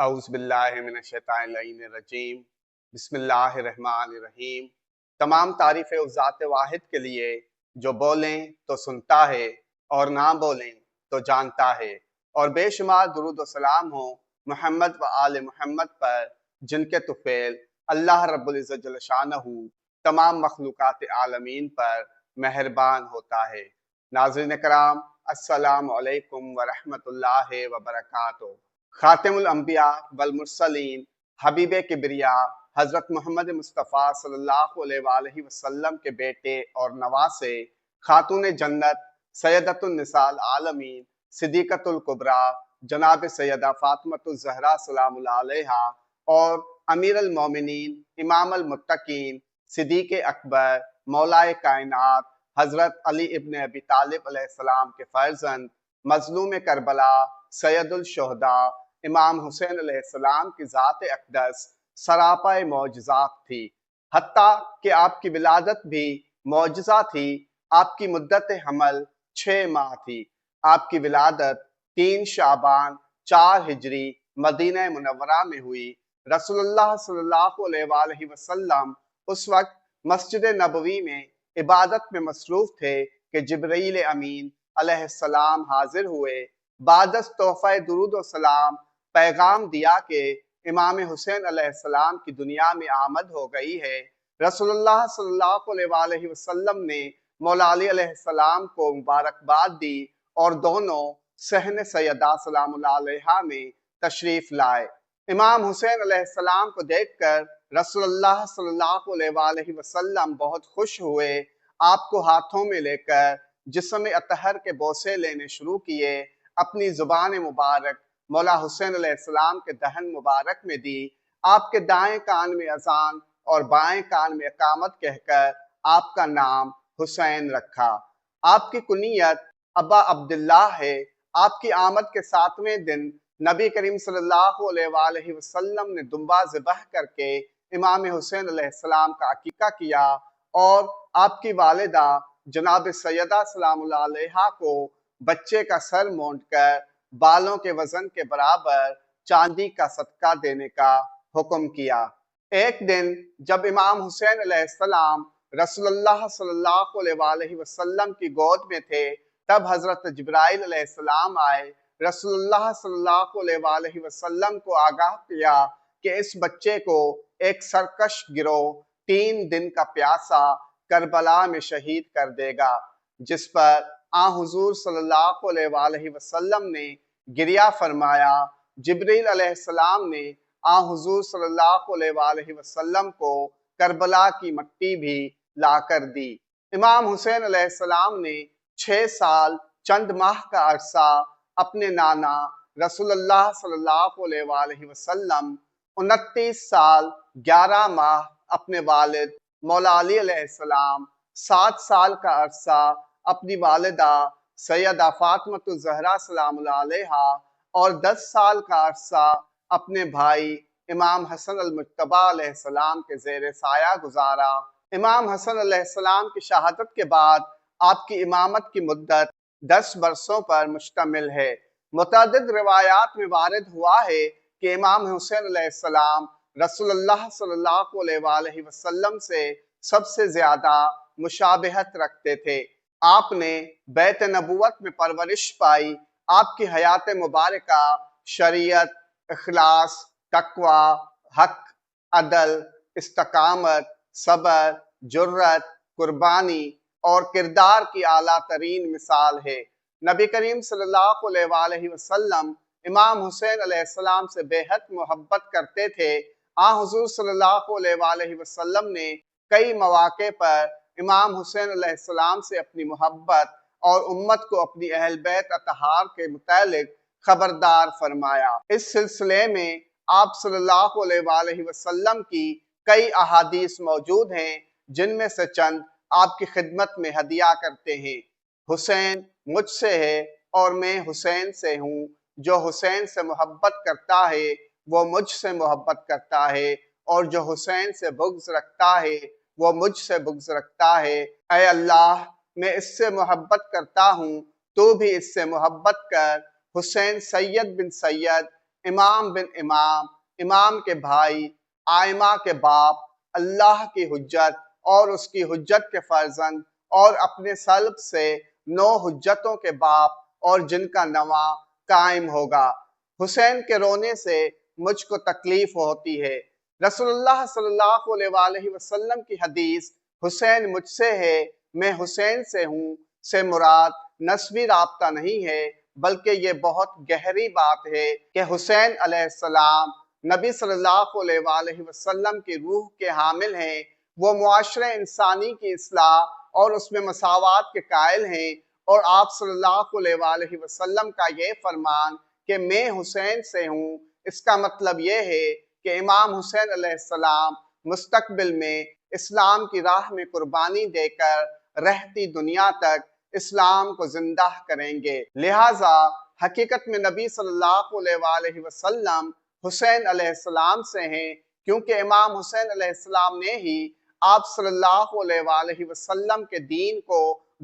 اعوذ باللہ من الشیطان الرجیم بسم اللہ الرحمن الرحیم۔ تمام تعریفیں اس ذات واحد کے لیے جو بولیں تو سنتا ہے اور نہ بولیں تو جانتا ہے، اور بے شمار درود و سلام ہوں محمد و آل محمد پر، جن کے طفیل اللہ رب العزت جل شانہ تمام مخلوقات عالمین پر مہربان ہوتا ہے۔ ناظرین کرام، السلام علیکم ورحمۃ اللہ وبرکاتہ۔ خاتم الانبیاء والمرسلین، حبیب کبریا حضرت محمد مصطفیٰ صلی اللہ علیہ وآلہ وسلم کے بیٹے اور نواسے، خاتون جنت سیدۃ النساء العالمین، صدیقۃ الکبریٰ جناب سیدہ فاطمۃ الزہرا سلام اللہ علیہا، اور امیر المومنین امام المتقین صدیق اکبر مولائے کائنات حضرت علی ابن ابی طالب علیہ السلام کے فرزند، مظلوم کربلا سید الشہداء امام حسین علیہ السلام کی ذات اقدس سراپا معجزات تھی، حتیٰ کہ آپ کی ولادت بھی معجزہ تھی۔ آپ کی مدت حمل 6 ماہ تھی۔ آپ کی ولادت 3 شعبان 4 ہجری مدینہ منورہ میں ہوئی۔ رسول اللہ صلی اللہ علیہ وآلہ وسلم اس وقت مسجد نبوی میں عبادت میں مصروف تھے کہ جبرائیل امین علیہ السلام حاضر ہوئے۔ بعد از تحفہ درود و سلام پیغام دیا کہ امام حسین علیہ السلام کی دنیا میں آمد ہو گئی ہے۔ رسول اللہ صلی اللہ علیہ وآلہ وسلم نے مولا علی علیہ السلام کو مبارکباد دی اور دونوں صحن سیدہ سلام اللہ علیہا میں تشریف لائے۔ امام حسین علیہ السلام کو دیکھ کر رسول اللہ صلی اللہ علیہ وآلہ وسلم بہت خوش ہوئے۔ آپ کو ہاتھوں میں لے کر جسم اطہر کے بوسے لینے شروع کیے۔ اپنی زبان مبارک مولا حسین علیہ السلام کے دہن مبارک میں دی۔ آپ کے دائیں کان میں اذان اور بائیں کان میں اقامت کہہ کر آپ کا نام حسین رکھا۔ آپ کی کنیت ابا عبداللہ ہے۔ آپ کی آمد کے 7ویں دن نبی کریم صلی اللہ علیہ وآلہ وسلم نے دمبا ذبح کر کے امام حسین علیہ السلام کا عقیقہ کیا، اور آپ کی والدہ جناب سیدہ سلام اللہ علیہا کو بچے کا سر مونڈ کر بالوں کے وزن کے برابر چاندی کا صدقہ دینے کا حکم کیا۔ ایک دن جب امام حسین علیہ السلام رسول اللہ صلی اللہ علیہ وآلہ وسلم کی گود میں تھے، تب حضرت جبرائیل علیہ السلام آئے۔ رسول اللہ صلی اللہ علیہ وآلہ وسلم کو آگاہ کیا کہ اس بچے کو ایک سرکش گروہ 3 دن کا پیاسا کربلا میں شہید کر دے گا، جس پر حضور صلی اللہ علیہ وآلہ وسلم نے گریہ فرمایا۔ جبریل علیہ السلام نے حضور صلی اللہ علیہ وآلہ وسلم کو کربلا کی مٹی بھی لا کر دی۔ امام حسین علیہ السلام نے 6 سال چند ماہ کا عرصہ اپنے نانا رسول اللہ صلی اللہ علیہ وآلہ وسلم، 29 سال 11 ماہ اپنے والد مولا علی علیہ السلام، 7 سال کا عرصہ اپنی والدہ سیدہ فاطمۃ الزہرا سلام اللہ علیہا، اور 10 سال کا عرصہ اپنے بھائی امام حسن المجتبیٰ علیہ السلام کے زیر سایہ گزارا۔ امام حسن علیہ السلام کی شہادت کے بعد آپ کی امامت کی مدت 10 برسوں پر مشتمل ہے۔ متعدد روایات میں وارد ہوا ہے کہ امام حسین علیہ السلام رسول اللہ صلی اللہ علیہ وآلہ وسلم سے سب سے زیادہ مشابہت رکھتے تھے۔ آپ نے بیت نبوت میں پرورش پائی۔ آپ کی حیات مبارکہ شریعت، اخلاص، تقوی، حق، عدل، استقامت، صبر، جرت، قربانی اور کردار کی اعلیٰ ترین مثال ہے۔ نبی کریم صلی اللہ علیہ وآلہ وسلم امام حسین علیہ السلام سے بے حد محبت کرتے تھے۔ حضور صلی اللہ علیہ وآلہ وسلم نے کئی مواقع پر امام حسین علیہ السلام سے اپنی محبت اور امت کو اپنی اہل بیت اطہار کے متعلق خبردار فرمایا۔ اس سلسلے میں آپ صلی اللہ علیہ وآلہ وسلم کی کئی احادیث موجود ہیں، جن میں سے چند آپ کی خدمت میں ہدیہ کرتے ہیں۔ حسین مجھ سے ہے اور میں حسین سے ہوں۔ جو حسین سے محبت کرتا ہے وہ مجھ سے محبت کرتا ہے، اور جو حسین سے بغض رکھتا ہے وہ مجھ سے بغض رکھتا ہے۔ اے اللہ، میں اس سے محبت کرتا ہوں، تو بھی اس سے محبت کر۔ حسین سید بن سید امام بن امام، امام کے بھائی، آئمہ کے باپ، اللہ کی حجت اور اس کی حجت کے فرزند، اور اپنے سلب سے 9 حجتوں کے باپ اور جن کا نواں قائم ہوگا۔ حسین کے رونے سے مجھ کو تکلیف ہوتی ہے۔ رسول اللہ صلی اللہ علیہ وآلہ وسلم کی حدیث حسین مجھ سے ہے، میں حسین سے ہوں سے مراد نسبی رابطہ نہیں ہے، بلکہ یہ بہت گہری بات ہے کہ حسین علیہ السلام نبی صلی اللہ علیہ وآلہ وسلم کی روح کے حامل ہیں۔ وہ معاشرے انسانی کی اصلاح اور اس میں مساوات کے قائل ہیں، اور آپ صلی اللہ علیہ وآلہ وسلم کا یہ فرمان کہ میں حسین سے ہوں، اس کا مطلب یہ ہے کہ امام حسین علیہ السلام مستقبل میں اسلام کی راہ میں قربانی دے کر رہتی دنیا تک اسلام کو زندہ کریں گے۔ لہٰذا حقیقت میں نبی صلی اللہ علیہ وآلہ وسلم حسین علیہ السلام سے ہیں، کیونکہ امام حسین علیہ السلام نے ہی آپ صلی اللہ علیہ وآلہ وسلم کے دین کو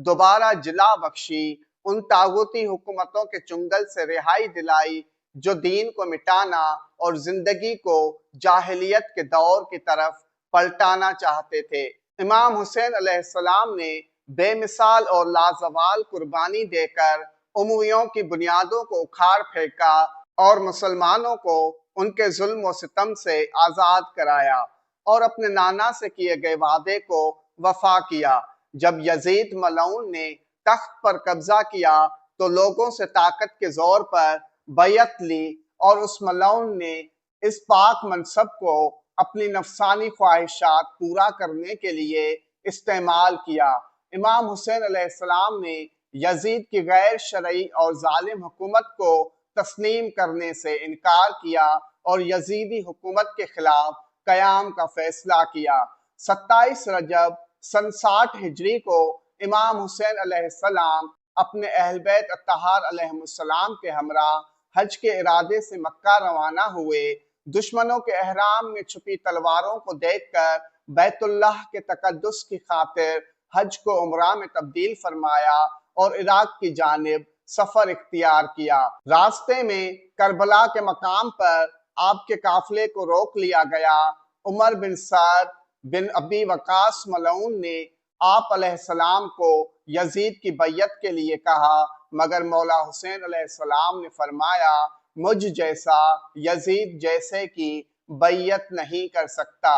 دوبارہ جلا بخشی، ان طاغوتی حکومتوں کے چنگل سے رہائی دلائی جو دین کو مٹانا اور زندگی کو جاہلیت کے دور کی طرف پلٹانا چاہتے تھے۔ امام حسین علیہ السلام نے بے مثال اور لازوال قربانی دے کر امویوں کی بنیادوں کو اکھاڑ پھینکا اور مسلمانوں کو ان کے ظلم و ستم سے آزاد کرایا، اور اپنے نانا سے کیے گئے وعدے کو وفا کیا۔ جب یزید ملعون نے تخت پر قبضہ کیا تو لوگوں سے طاقت کے زور پر بیعت لی، اور اس ملعون نے اس پاک منصب کو اپنی نفسانی خواہشات پورا کرنے کے لیے استعمال کیا۔ امام حسین علیہ السلام نے یزید کی غیر شرعی اور ظالم حکومت کو تسلیم کرنے سے انکار کیا اور یزیدی حکومت کے خلاف قیام کا فیصلہ کیا۔ 27 رجب سن 60 ہجری کو امام حسین علیہ السلام اپنے اہل بیت اطہار علیہم السلام کے ہمراہ حج کے ارادے سے مکہ روانہ ہوئے۔ دشمنوں کے احرام میں چھپی تلواروں کو دیکھ کر بیت اللہ کے تقدس کی خاطر حج کو عمرہ میں تبدیل فرمایا اور عراق کی جانب سفر اختیار کیا۔ راستے میں کربلا کے مقام پر آپ کے قافلے کو روک لیا گیا۔ عمر بن سعد بن ابی وقاص ملعون نے آپ علیہ السلام کو یزید کی بیعت کے لیے کہا، مگر مولا حسین علیہ السلام نے فرمایا مجھ جیسا یزید جیسے کی بیعت نہیں کر سکتا۔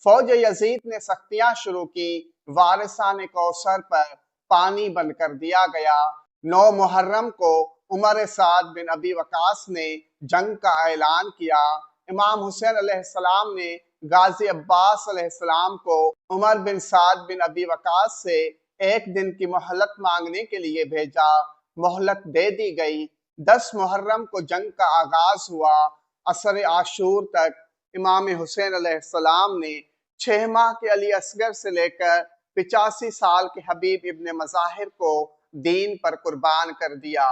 فوج یزید نے سختیاں شروع کی، وارثان کوثر پر پانی بند کر دیا گیا۔ 9 محرم کو عمر سعد بن ابی وقاص نے جنگ کا اعلان کیا۔ امام حسین علیہ السلام نے غازی عباس علیہ السلام کو عمر بن سعد بن ابی وقاص سے 1 دن کی مہلت مانگنے کے لیے بھیجا۔ مہلت دے دی گئی۔ 10 محرم کو جنگ کا آغاز ہوا۔ عصر عاشور تک امام حسین علیہ السلام نے 6 ماہ کے علی اصغر سے لے کر 85 سال کے حبیب ابن مظاہر کو دین پر قربان کر دیا۔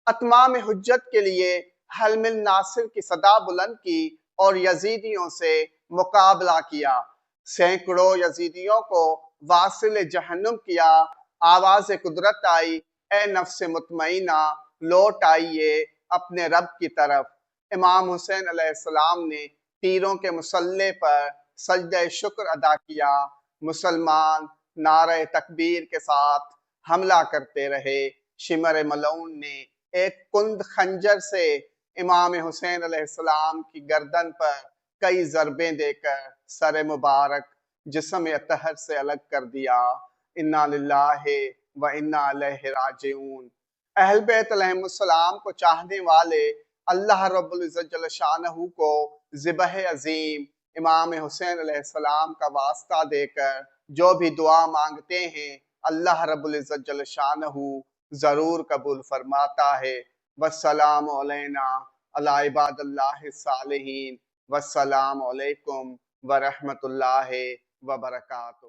اتمام حجت کے لیے حلم الناصر کی صدا بلند کی اور یزیدیوں سے مقابلہ کیا۔ سینکڑوں یزیدیوں کو واصل جہنم کیا۔ آواز قدرت آئی، اے نفس مطمئنہ لوٹ آئیے اپنے رب کی طرف۔ امام حسین علیہ السلام نے تیروں کے مسلح پر سجدہ شکر ادا کیا۔ مسلمان نعرہ تکبیر کے ساتھ حملہ کرتے رہے۔ شمر ملعون نے ایک کند خنجر سے امام حسین علیہ السلام کی گردن پر کئی ضربیں دے کر سر مبارک جسم اطہر سے الگ کر دیا۔ انا للہ و انا الیہ راجعون۔ اہل بیت علیہم السلام کو چاہنے والے اللہ رب العزت جل شانہ کو ذبح عظیم امام حسین علیہ السلام کا واسطہ دے کر جو بھی دعا مانگتے ہیں اللہ رب العزت جل شانہ ضرور قبول فرماتا ہے۔ والسلام علینا علی عباد اللہ الصالحین، والسلام علیکم ورحمۃ اللہ وبرکاتہ۔